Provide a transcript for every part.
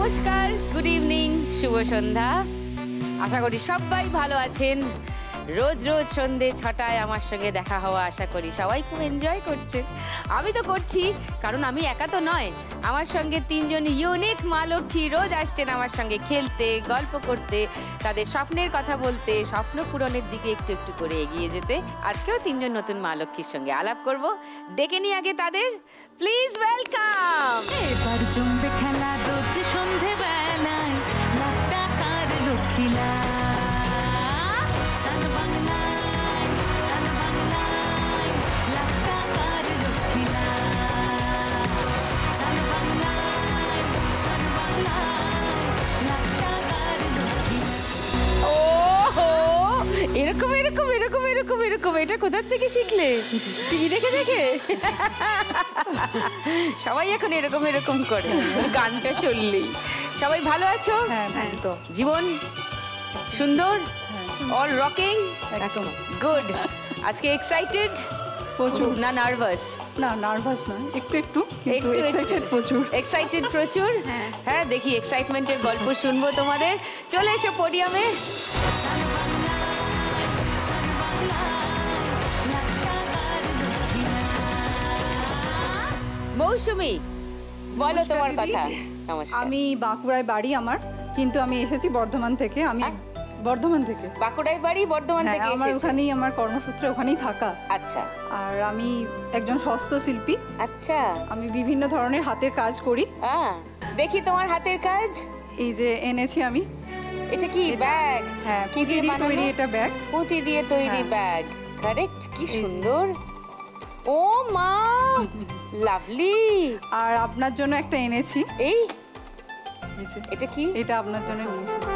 নমস্কার, good evening, শুভ সন্ধ্যা। আশা করি সবাই ভালো আছেন। রোজ রোজ সন্ধ্যে 6টায় আমার সঙ্গে দেখা হওয়া আশা করি সবাই খুব এনজয় করছেন। আমি তো করছি, কারণ আমি একা তো নয়। আমার সঙ্গে 3 জন ইউনিক মা লক্ষ্মী রোজ আসছেন আমার সঙ্গে খেলতে, গল্প করতে, তাদের স্বপ্নের কথা বলতে, স্বপ্ন পূরণের দিকে একটু একটু করে এগিয়ে যেতে। আজকেও 3 জন নতুন মা লক্ষ্মীর সঙ্গে আলাপ করব। ডেকে নিই আগে তাদের, প্লিজ ওয়েলকাম। এবার জমবে খেলা রোজ সন্ধে বেলায়, লাখ টাকার লক্ষ্মীলা। সান বাংলায়, সান বাংলায়, লাখ টাকার লক্ষ্মীলা। সান বাংলায়, সান বাংলায়, লাখ টাকার লক্ষ্মীলা। ওহো, এরকম এরকম এরকম এরকম এরকম, এটা কোথা থেকে শিখলে? টিভি দেখে দেখে? সবাই এখন এরকম এরকম করে গানটা চললেই। সবাই ভালো আছো? হ্যাঁ, ভালো তো। জীবন সুন্দর, অল রকিং, একদম গুড। আজকে এক্সাইটেড প্রচুর। না নার্ভাস? না, নার্ভাস নয়, একটু একটু, একটু এক্সাইটেড প্রচুর। এক্সাইটেড প্রচুর। হ্যাঁ, দেখি এক্সাইটমেন্টের গল্প শুনবো তোমাদের। চলে এসো পোডিয়ামে। মৌসুমী, বলো তোমার কথা। নমস্কার। আমি বাঁকুড়ায় বাড়ি আমার, কিন্তু আমি এসেছি বর্ধমান থেকে। আমি বর্ধমান থেকে। বাঁকুড়ায় বাড়ি, বর্ধমান থেকে আমার এসেছো? ওখানেই আমার কর্মসূত্রে ওখানেই থাকা। আচ্ছা। আর আমি একজন হস্তশিল্পী। আচ্ছা। আমি বিভিন্ন ধরনের হাতের কাজ করি। দেখি তোমার হাতের কাজ। এই যে এনেছি আমি। এটা কি ব্যাগ? হ্যাঁ, কি দিয়ে বানানো? তৈরি এটা ব্যাগ। পুঁতি দিয়ে তৈরি ব্যাগ। কারেক্ট, কি সুন্দর। ও মা, লাভলি। আর আপনার জন্য একটা এনেছি। এই এই যে, এটা কি? এটা আপনার জন্য নিয়ে এসেছি।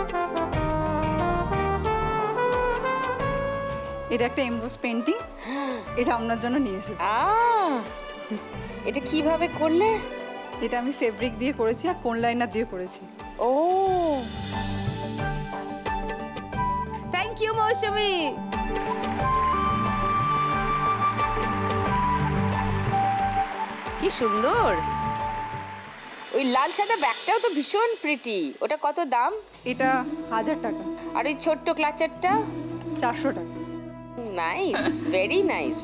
এটা একটা এমবোস পেন্টিং, এটা আপনার জন্য নিয়ে এসেছি। এটা কিভাবে করলে? এটা আমি ফেব্রিক দিয়ে করেছি আর কোন লাইনার দিয়ে করেছি। ও, থ্যাংক ইউ মৌসুমী। কি সুন্দর। ওই লাল সাদা ব্যাগটাও তো ভীষণ প্রিটি। ওটা কত দাম? এটা 1000 টাকা। আর ওই ছোট্ট ক্লাচারটা? 400 টাকা। নাইস, ভেরি নাইস,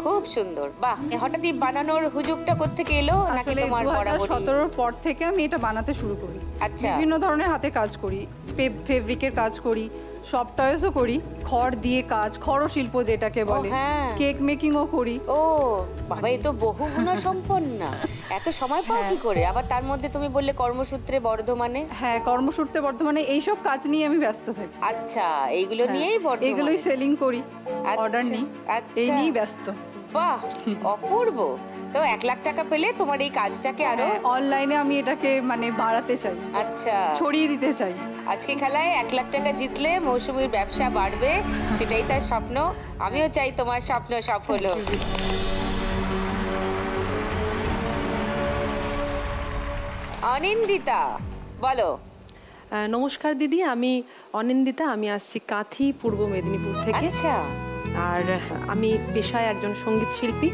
খুব সুন্দর। বাহ, হঠাৎই বানানোর হুজুগটা কোত্থেকে এলো? নাকি তোমার বরাবরই? 2017 পর থেকে আমি এটা বানাতে শুরু করি। আচ্ছা। বিভিন্ন ধরনের হাতে কাজ করি, ফেব্রিকের কাজ করি, সব টয়েসও করি, খড় দিয়ে কাজ, খড় শিল্প যেটাকে বলে, কেক মেকিংও করি। ও বাবা, এ তো বহুগুণ সম্পন্ন। এত সময় পাও কি করে? আবার তার মধ্যে তুমি বললে কর্মসূত্রে বর্ধমানে। হ্যাঁ, কর্মসূত্রে বর্ধমানে এইসব কাজ নিয়ে আমি ব্যস্ত থাকি। আচ্ছা, এইগুলো নিয়েই বর্ধমানে? এগুলোই সেলিং করি, অর্ডার নিই, এই নিয়েই ব্যস্ত। বাহ, অপূর্ব। তো 1 লাখ টাকা পেলে তোমার এই কাজটাকে আরো অনলাইনে আমি এটাকে মানে বাড়াতে চাই। আচ্ছা, ছড়িয়ে দিতে চাই। আজকে খেলায় 1 লাখ টাকা জিতলে মৌসুমীর ব্যবসা বাড়বে, সেটাই তার স্বপ্ন। আমিও চাই তোমার স্বপ্ন সফল হোক। অনিন্দিতা, বলো। নমস্কার দিদি, আমি অনিন্দিতা। আমি আসছি কাঁথি, পূর্ব মেদিনীপুর থেকে। আচ্ছা। আর আমি পেশায় একজন সঙ্গীত শিল্পী,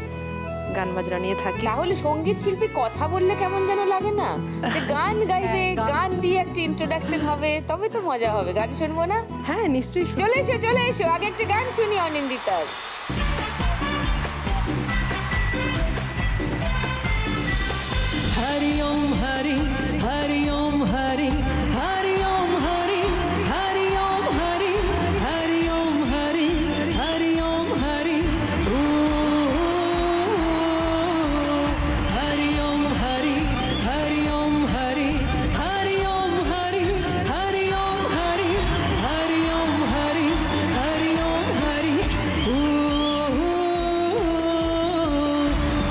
গান বাজনা নিয়ে থাকি। তাহলে সঙ্গীত শিল্পী কথা বললে কেমন যেন লাগে না? যে গান গাইবে, গান দিয়ে একটা ইন্ট্রোডাকশন হবে, তবে তো মজা হবে। গান শুনবো না? হ্যাঁ, নিশ্চয়ই। চলে এসো, চলে এসো। আগে একটা গান শুনি অনিন্দিতার। হরি ওম হরি, হরি ওম হরি, হরি ওম হরি, হরি ওম হরি, হরি ওম হরি, হরি ওম হরি, হরি ওম হরি, হরি ওম হরি, হরি ওম হরি, হরি ওম হরি, হরি ওম হরি, হরি ওম হরি।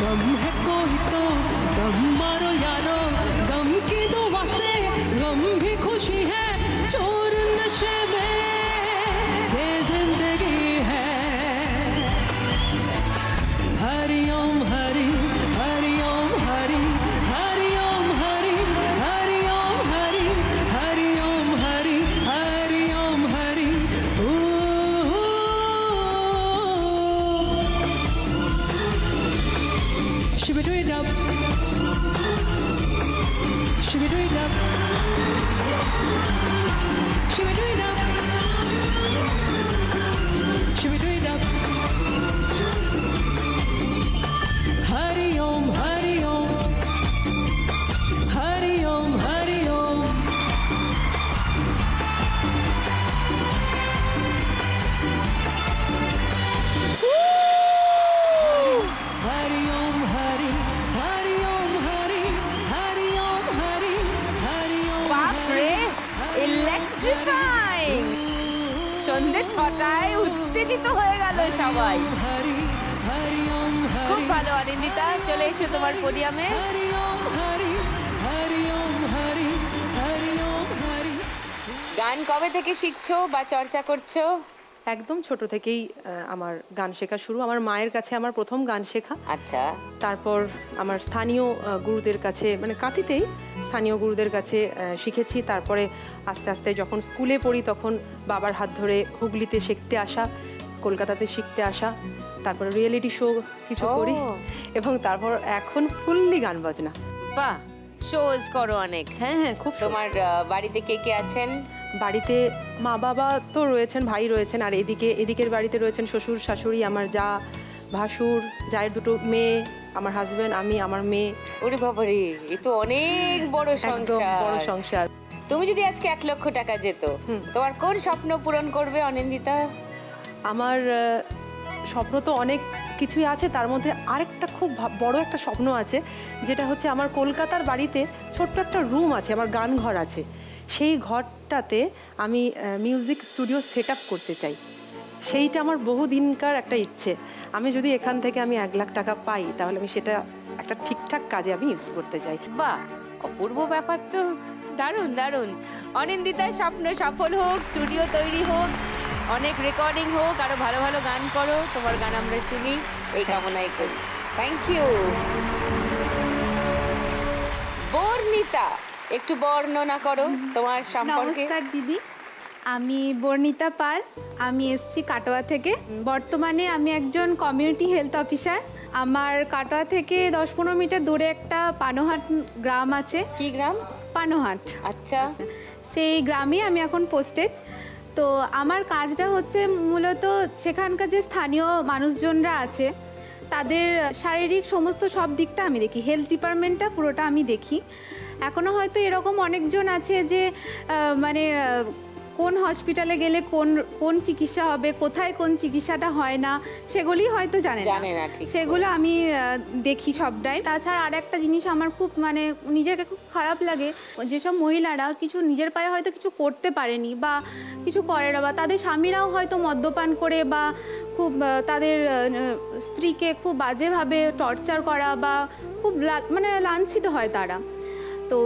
गम है कोई तो गम मारो यारो, गम की दुआ से गम भी खुशी है, चोर नशे में ये जिंदगी है। Hari Om Hari, Hari Om Hari, Hari Om Hari, Hari Om Hari, Hari Om Hari, Hari Om Hari. Shibidui dub, Shibidoo-dub. Shibidoo-dub. Shibidoo-dub. Hari Om, Hari Om. Hari Om, Hari Om. Hari Om, Hari, Hari Om, Hari, Hari Om, Hari, Hari Om. বাপরে, ইলেকট্রিফাইং! সন্ধে 6টায় উত্তেজিত হয়ে গেল সবাই। Hari, Hari Om, Hari. খুব ভালো অনিন্দিতা, চলে এসো তোমার পোডিয়ামে। Hari Om, Hari, Hari Om, Hari, Hari Om, Hari. গান কবে থেকে শিখছো বা চর্চা করছো? একদম ছোট থেকেই আমার গান শেখা শুরু। আমার মায়ের কাছে আমার প্রথম গান শেখা। আচ্ছা, তারপর আমার স্থানীয় গুরুদের কাছে, মানে কাঁথিতেই স্থানীয় গুরুদের কাছে শিখেছি। তারপরে আস্তে আস্তে যখন স্কুলে পড়ি তখন বাবার হাত ধরে হুগলিতে শিখতে আসা, কলকাতাতে শিখতে আসা, তারপরে রিয়েলিটি শো কিছু ও। করি, এবং তারপর এখন ফুললি গান বাজনা। বাহ, শোজ করো অনেক। হ্যাঁ হ্যাঁ, খুব তোমার বাড়িতে কে কে আছেন? বাড়িতে মা বাবা তো রয়েছেন, ভাই রয়েছেন, আর এদিকের বাড়িতে রয়েছেন শ্বশুর শাশুড়ি, আমার যা, ভাসুর, জায়ের দুটো মেয়ে, আমার হাজবেন্ড, আমি, আমার মেয়ে। ওরে বাবারে, এ তো অনেক বড় একদম বড় সংসার। সংসার। তুমি যদি আজকে 1 লক্ষ টাকা যেত, তোমার কোন স্বপ্ন পূরণ করবে অনিন্দিতা? আমার স্বপ্ন তো অনেক কিছুই আছে, তার মধ্যে আরেকটা খুব বড় একটা স্বপ্ন আছে, যেটা হচ্ছে আমার কলকাতার বাড়িতে ছোট্ট একটা রুম আছে, আমার গান ঘর আছে। সেই ঘরটাতে আমি মিউজিক স্টুডিও সেট আপ করতে চাই। সেইটা আমার বহুদিনকার একটা ইচ্ছে। আমি যদি এখান থেকে আমি 1 লাখ টাকা পাই, তাহলে আমি সেটা একটা ঠিকঠাক কাজে আমি ইউজ করতে চাই। বাহ, অপূর্ব ব্যাপার তো। দারুণ দারুণ। অনিন্দিতার স্বপ্ন সফল হোক, স্টুডিও তৈরি হোক, অনেক রেকর্ডিং হোক, আরো ভালো ভালো গান করো, তোমার গান আমরা শুনি, এই কামনাই করি। Thank you. বর্ণিতা, একটু বর্ণনা করো তোমার সম্পর্কে। নমস্কার দিদি, আমি বর্ণিতা পাল। আমি এসছি কাটোয়া থেকে। বর্তমানে আমি একজন কমিউনিটি হেলথ অফিসার। আমার কাটোয়া থেকে 10-15 মিটার দূরে একটা পানোহাট গ্রাম আছে। কি গ্রাম? পানোহাট। আচ্ছা, সেই গ্রামে আমি এখন পোস্টেড। তো আমার কাজটা হচ্ছে মূলত সেখানকার যে স্থানীয় মানুষজনরা আছে তাদের শারীরিক সমস্ত সব দিকটা আমি দেখি। হেলথ ডিপার্টমেন্টটা পুরোটা আমি দেখি। এখনও হয়তো এরকম অনেকজন আছে যে মানে কোন হসপিটালে গেলে কোন চিকিৎসা হবে, কোথায় কোন চিকিৎসাটা হয় না, সেগুলি হয়তো জানে না। ঠিক। সেগুলো আমি দেখি সবটাই। তাছাড়া আর একটা জিনিস আমার খুব মানে নিজেকে খুব খারাপ লাগে, যেসব মহিলারা কিছু নিজের পায়ে হয়তো কিছু করতে পারেনি বা কিছু করে না, বা তাদের স্বামীরাও হয়তো মদ্যপান করে বা খুব তাদের স্ত্রীকে খুব বাজেভাবে টর্চার করা বা খুব মানে লাঞ্ছিত হয় তারা। তো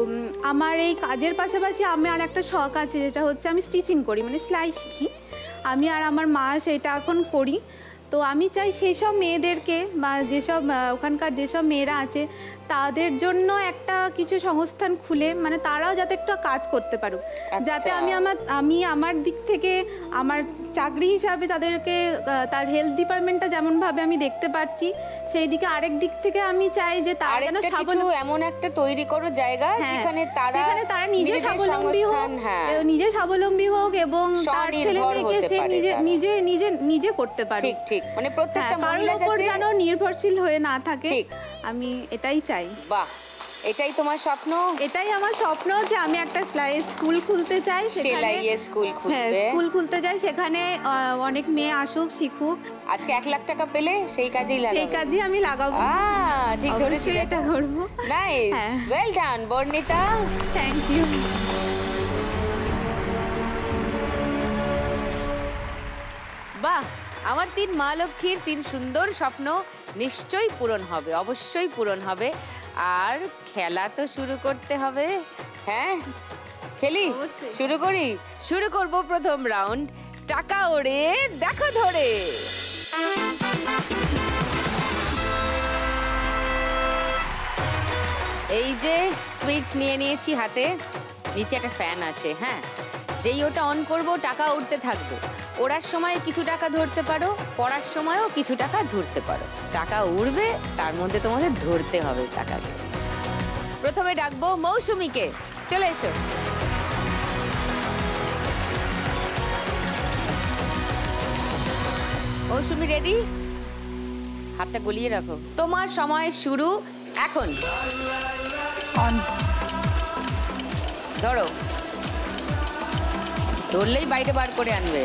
আমার এই কাজের পাশাপাশি আমি আর একটা শখ আছে, যেটা হচ্ছে আমি স্টিচিং করি, মানে সেলাই শিখি। আমি আর আমার মা সেটা এখন করি। তো আমি চাই সেই সব মেয়েদেরকে বা যেসব ওখানকার যেসব মেয়েরা আছে তাদের জন্য একটা কিছু সংস্থান খুলে, মানে তারাও যাতে একটু কাজ করতে পারুক, যাতে আমি আমার দিক থেকে আমার চাকরি হিসাবে তাদেরকে তার হেলথ ডিপার্টমেন্টটা যেমনভাবে আমি দেখতে পাচ্ছি, সেই দিকে আরেক দিক থেকে আমি চাই যে তারা যেন এমন একটা তৈরি করো জায়গা যেখানে তারা নিজে স্বাবলম্বী হোক, নিজে স্বাবলম্বী হোক এবং তার ছেলে মেয়েকে সে নিজে করতে পারে। ঠিক ঠিক, মানে প্রত্যেকটা মহিলা যাতে যেন নির্ভরশীল হয়ে না থাকে, আমি এটাই চাই। বাহ, এটাই তোমার স্বপ্ন? এটাই আমার স্বপ্ন যে আমি একটা সেলাই স্কুল খুলতে চাই। স্কুল খুলতে চাই, সেখানে অনেক মেয়ে আসুক, শিখুক। আজকে 1 লাখ টাকা পেলে সেই কাজেই আমি লাগাবো। ঠিক ধরেছি, এটা করবো। Nice, well done Barnita. Thank you. বাহ, আমার 3 মা লক্ষ্মীর 3 সুন্দর স্বপ্ন নিশ্চয়ই পূরণ হবে, অবশ্যই পূরণ হবে। আর খেলা তো শুরু করতে হবে। হ্যাঁ, খেলি? শুরু করব প্রথম রাউন্ড। টাকা ওড়ে দেখো ধরে। এই যে সুইচ নিয়ে নিয়েছি হাতে, নিচে একটা ফ্যান আছে। হ্যাঁ, যেই ওটা অন করব টাকা উঠতে থাকবে। ওড়ার সময় কিছু টাকা ধরতে পারো, পড়ার সময়ও কিছু টাকা ধরতে পারো। টাকা উড়বে, তার মধ্যে তোমাদের ধরতে হবে টাকাকে। প্রথমে ডাকবো মৌসুমীকে, চলে এসো। মৌসুমী রেডি? হাতটা গলিয়ে রাখো। তোমার সময় শুরু এখন। ধরো, ধরলেই বাইরে বার করে আনবে।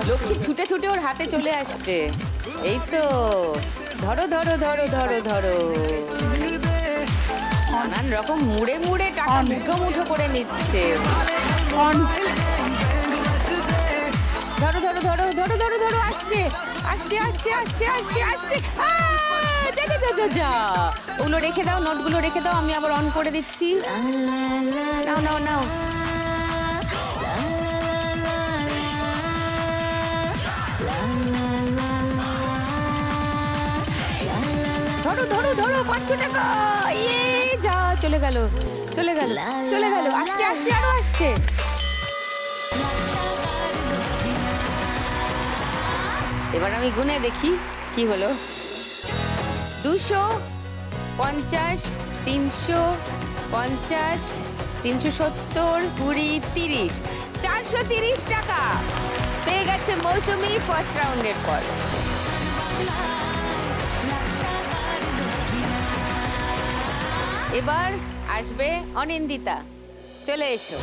লক্ষ্মী ছুটে ছুটে ওর হাতে চলে আসছে। এই তো, ধরো ধরো ধরো ধরো ধরো। নানান রকম মুড়ে মুড়ে টাকা মুঠো মুঠো করে নিচ্ছে। ধরো ধরো ধরো ধরো ধরো ধরো, আসছে আসছে আসছে আসছে আসছে আসছে। যা যা যা যা যা, ওগুলো রেখে দাও, নোটগুলো রেখে দাও, আমি আবার অন করে দিচ্ছি। নাও নাও নাও। ধরো ধরো ধরো, 500 টাকা। ইয়ে, যা, চলে গেল চলে গেল চলে গেল। আসছে আসছে, আরো আসছে। এবার আমি গুনে দেখি কি হলো। 250, 350, 370, 20, 30, 430 টাকা পেয়ে গেছে মৌসুমী ফার্স্ট রাউন্ডের পর। এবার আসবে অনিন্দিতা, চলে এসো।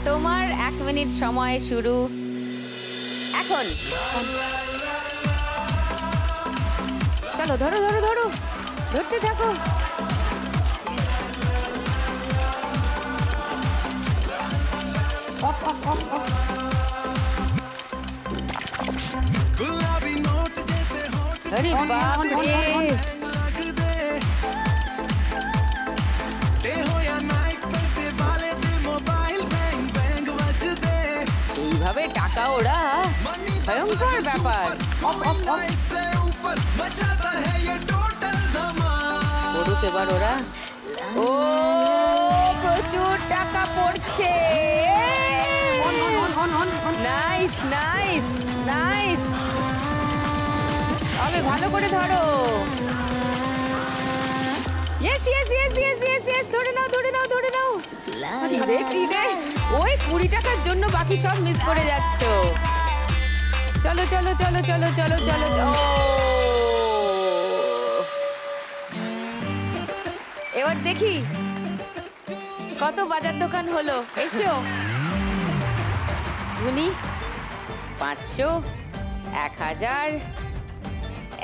তোমার 1 মিনিট সময় শুরু এখন। চলো, ধরো ধরো ধরো, ধরতে থাকো। अरे बाप रे, এইভাবে টাকা ওরা ভয়ঙ্কর ব্যাপার। করুক এবার ওরা। ও, প্রচুর টাকা পড়ছে। Nice nice nice. হবে, ভালো করে ধরো। Yes yes yes yes yes yes, ধরে নাও ধরে নাও ধরে নাও। ছিড়ে টিড়ে ওই 20 টাকার জন্য বাকি সব মিস করে যাচ্ছ। চলো চলো চলো চলো চলো চলো। ও, এবার দেখি কত বাজার দোকান হলো। এসো গুনি। 500, 1000,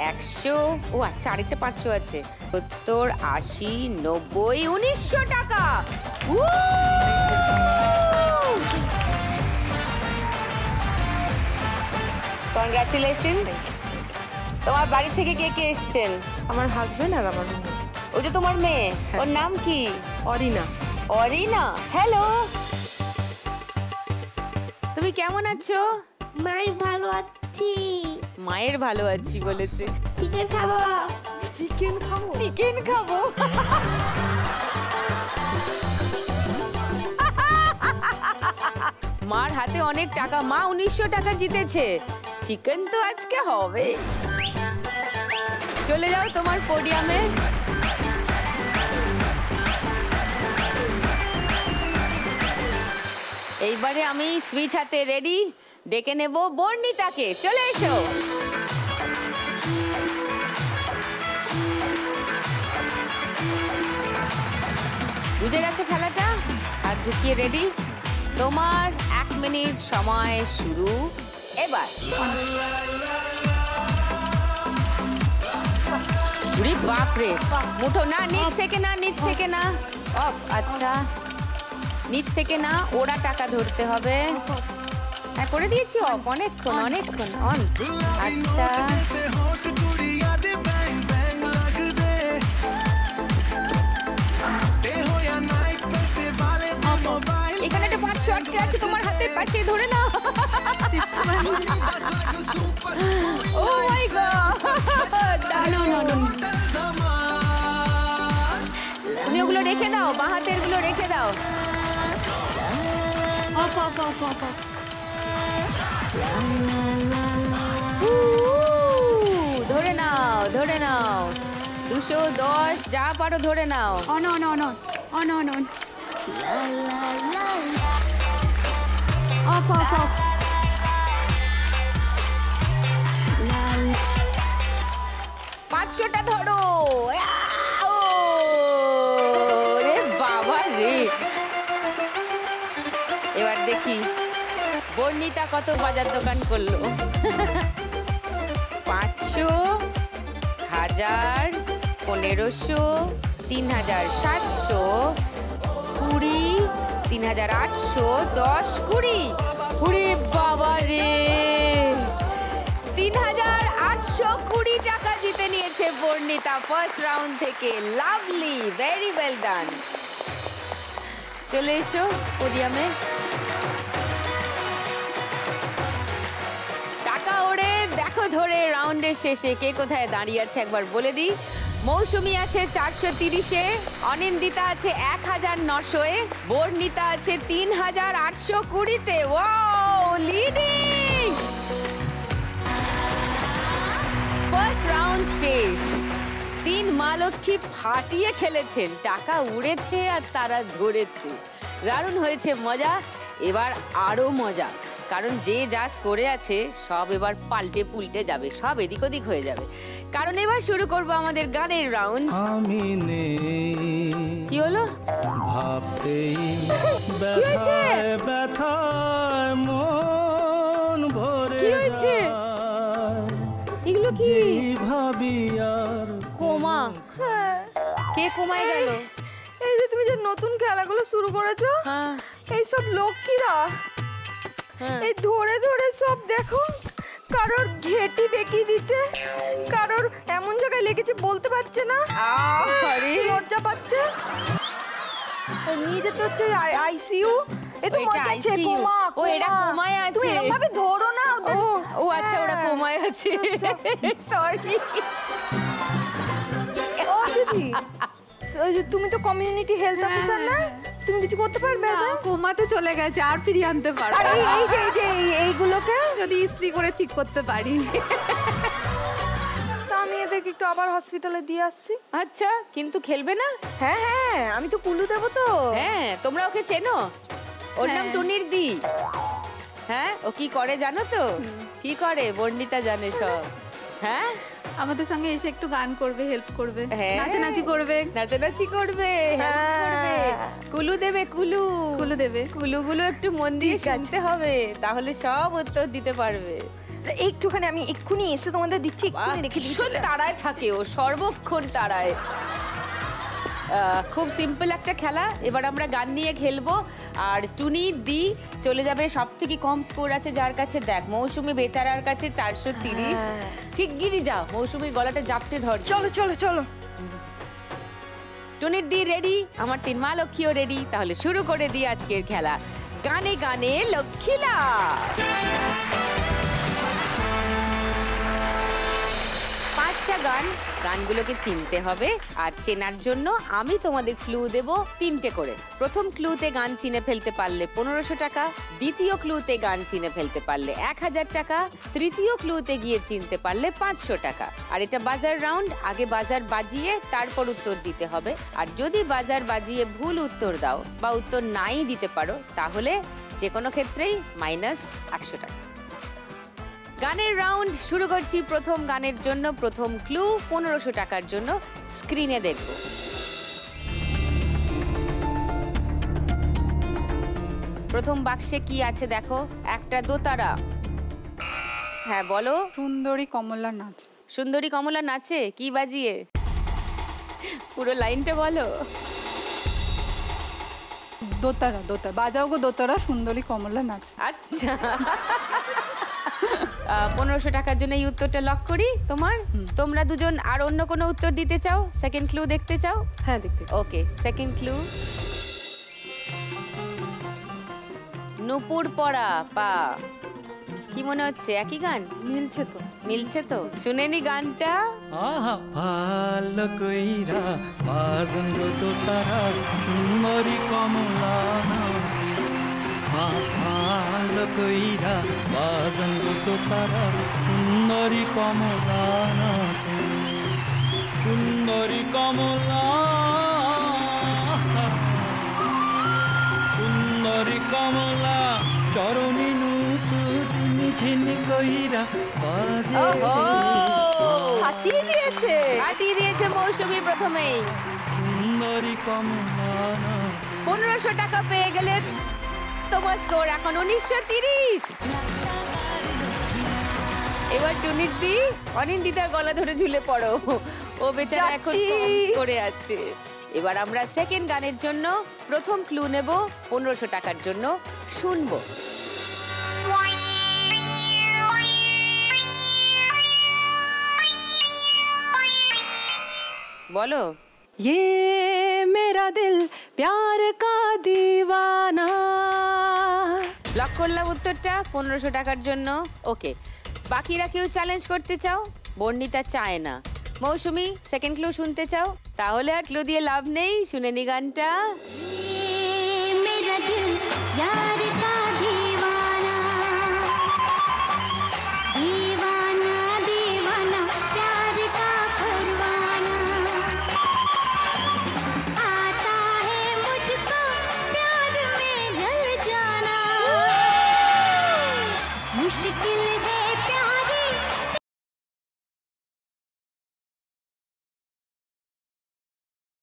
100। ও আচ্ছা, আরেকটা 500 আছে। 70, 80, 90, 1900 টাকা। কনগ্রাচুলেশনস। তোমার বাড়ি থেকে কে কে এসছেন? আমার হাজবেন্ড আর আমার মেয়ে। ওটা তোমার মেয়ে? ওর নাম কি? অরিনা। অরিনা, হ্যালো। তুমি কেমন আছো? মায়ের ভালো আছি। মায়ের ভালো আছি বলেছে। চিকেন খাবো। চিকেন খাবো? চিকেন খাবো। মার হাতে অনেক টাকা, মা 1900 টাকা জিতেছে। চিকেন তো আজকে হবে। চলে যাও তোমার পোডিয়ামে। এইবারে আমি সুইচ হাতে রেডি, ডেকে নেব বর্ণিতাকে। চলে এসো। বুঝে গেছো খেলাটা? আর ঢুকিয়ে রেডি। তোমার 1 মিনিট সময় শুরু এবার। বাপরে, মুঠো না, নিচ থেকে না, নিচ থেকে না। অফ, আচ্ছা, নিচ থেকে না, ওরা টাকা ধরতে হবে। হ্যাঁ, করে দিয়েছি অফ। অনেকক্ষণ অনেকক্ষণ অন। আচ্ছা, এখানে একটা 500 আটকে আছে তোমার হাতের পাশে, ধরে নাও। ও মাই গড, তুমি ওগুলো রেখে দাও, বাঁ হাতের গুলো রেখে দাও। Off off off off off. ধরে নাও, ধরে নাও। 210 যা পারো ধরে নাও। On on on on on on. Off off off. 500টা ধরো। রে বাবা রে। এবার দেখি বর্ণিতা কত বাজার দোকান করলো। 500, 1000, 1500, 3700, 20, 3800, 10, 20। ওরে বাবা রে, 3820 টাকা জিতে নিয়েছে বর্ণিতা ফার্স্ট রাউন্ড থেকে। Lovely, very well done. চলে এসো পোডিয়ামে। টাকা ওড়ে দেখো ধরে রাউন্ডের শেষে কে কোথায় দাঁড়িয়ে আছে একবার বলে দিই। মৌসুমী আছে 430-এ, অনিন্দিতা আছে 1900-এ, বর্ণিতা আছে 3820-তে। Wow, leading. ফার্স্ট রাউন্ড শেষ। 3 মা লক্ষ্মী ফাটিয়ে খেলেছেন, টাকা উড়েছে আর তারা ধরেছে। দারুণ হয়েছে, মজা। এবার আরো মজা, কারণ যে যা স্কোরে আছে সব এবার পাল্টে পুল্টে যাবে, সব এদিক ওদিক হয়ে যাবে। কারণ এবার শুরু করব আমাদের গানের রাউন্ড। কি হলো? ভাবতেই ব্যথায় ব্যথায় মন ভরে যায়। এগুলো কি? ভাবি আর কোমা। কে কোমায় গেল? এই যে তুমি যে নতুন খেলাগুলো শুরু করেছো, হ্যাঁ এই সব লক্ষ্মীরা হ্যাঁ। এই ধরে ধরে সব দেখো, কারোর ঘেটি বেঁকিয়ে দিচ্ছে, কারোর এমন জায়গায় লেগেছে বলতে পারছে না, আরে লজ্জা পাচ্ছে। নিজে তো হচ্ছে আইসিইউ, এ তো ওইটা মজা আছে, ICU কোমা। ও, এরা কোমায় আছে। তুমি এরকম ভাবে ধরো না। ও ও আচ্ছা, ওরা হ্যাঁ। কোমায় আছে। সরি। ও দিদি, ওই যে তুমি তো কমিউনিটি হেলথ অফিসার না, তুমি কিছু করতে পারবে না, না? কোমাতে চলে গেছে, আর ফিরিয়ে আনতে পারবো। আর এইগুলোকে যদি ইস্ত্রি করে ঠিক করতে পারি। তা আমি এদেরকে একটু আবার হসপিটালে দিয়ে আসছি। আচ্ছা, কিন্তু খেলবে না? হ্যাঁ হ্যাঁ, আমি তো কুলু দেবো তো। হ্যাঁ, তোমরা ওকে চেনো? ওর নাম হ্যাঁ। টুনির দি। হ্যাঁ, ও কি করে জানো তো? কি করে বর্ণিতা জানে সব। হ্যাঁ, আমাদের সঙ্গে এসে একটু গান করবে, হেল্প করবে, হ্যাঁ। নাচানাচি করবে, নাচানাচি করবে, help করবে, কুলু দেবে, কুলু কুলু দেবে। কুলুগুলো একটু মন দিয়ে শুনতে হবে, তাহলে সব উত্তর দিতে পারবে। একটুখানি আমি এক্ষুনি এসে তোমাদের দিচ্ছি, এক্ষুনি রেখে দিচ্ছি। ভীষণ তাড়ায় থাকে ও, সর্বক্ষণ তাড়ায়। খুব সিম্পল একটা খেলা। এবার আমরা গান নিয়ে খেলবো, আর টুনি দি চলে যাবে সব থেকে কম স্কোর আছে যার কাছে। দেখ, মৌসুমী বেচারার কাছে 430। শিগগিরই যা, মৌসুমীর গলাটা জাপটে ধর। চলো চলো চলো। টুনির দি রেডি, আমার 3 মা লক্ষ্মীও রেডি। তাহলে শুরু করে দিই আজকের খেলা, গানে গানে লক্ষ্মীলা। গানগুলোকে চিনতে হবে, আর চেনার জন্য আমি তোমাদের ক্লু দেব 3টে করে। প্রথম ক্লুতে গান চিনে ফেলতে পারলে 1500 টাকা, দ্বিতীয় ক্লুতে গান চিনে ফেলতে পারলে 1000 টাকা, তৃতীয় ক্লুতে গিয়ে চিনতে পারলে 500 টাকা। আর এটা বাজার রাউন্ড, আগে বাজার বাজিয়ে তারপর উত্তর দিতে হবে। আর যদি বাজার বাজিয়ে ভুল উত্তর দাও বা উত্তর নাই দিতে পারো, তাহলে যে কোনো ক্ষেত্রেই -100 টাকা। গানের রাউন্ড শুরু করছি। প্রথম গানের জন্য প্রথম ক্লু 1500 টাকার জন্য স্ক্রিনে দেখব। প্রথম বাক্সে কি আছে দেখো, একটা দোতারা। হ্যাঁ বলো। সুন্দরী কমলা নাচ। সুন্দরী কমলা নাচে কি বাজিয়ে? পুরো লাইনটা বলো। দোতারা, দোতারা বাজাও গো দোতারা, সুন্দরী কমলা নাচ। আচ্ছা, 1500 টাকার জন্য এই উত্তরটা লক করি তোমার। তোমরা দুজন আর অন্য কোনো উত্তর দিতে চাও? সেকেন্ড ক্লু দেখতে চাও? হ্যাঁ দেখতে চাই। ওকে, সেকেন্ড ক্লু। নুপুর পরা পা, কি মনে হচ্ছে একই গান? মিলছে তো। মিলছে তো? শুনেনি গানটা? আহা ভালো কইরা বাজন তো তারা সুন্দরী কমলা নাচে। ভালো কইরা বাজন তো তারা সুন্দরী কমলা নাচে। সুন্দরী কমলা, সুন্দরী কমলা চরণী নুপুর ঝিনি কইরা বাজে। ফাটিয়ে দিয়েছে। কাটিয়ে দিয়েছে মৌসুমী প্রথমেই। সুন্দরী কমলা 1500 টাকা পেয়ে গেলে তোমার স্কোর এখন 1930। এবার টুনির দি অনিন্দিতার গলা ধরে ঝুলে পড়ো, ও বেচারা এখন কম করে আছে। এবার আমরা সেকেন্ড গানের জন্য প্রথম ক্লু নেব, 1500 টাকার জন্য শুনবো। বলো। ये मेरा दिल प्यार का दीवाना। লক করলাম উত্তরটা 1500 টাকার জন্য। ওকে, বাকিরা কেউ চ্যালেঞ্জ করতে চাও? বর্ণিতা চায় না। মৌসুমী সেকেন্ড ক্লু শুনতে চাও? তাহলে আর ক্লু দিয়ে লাভ নেই, শুনে নি গানটা।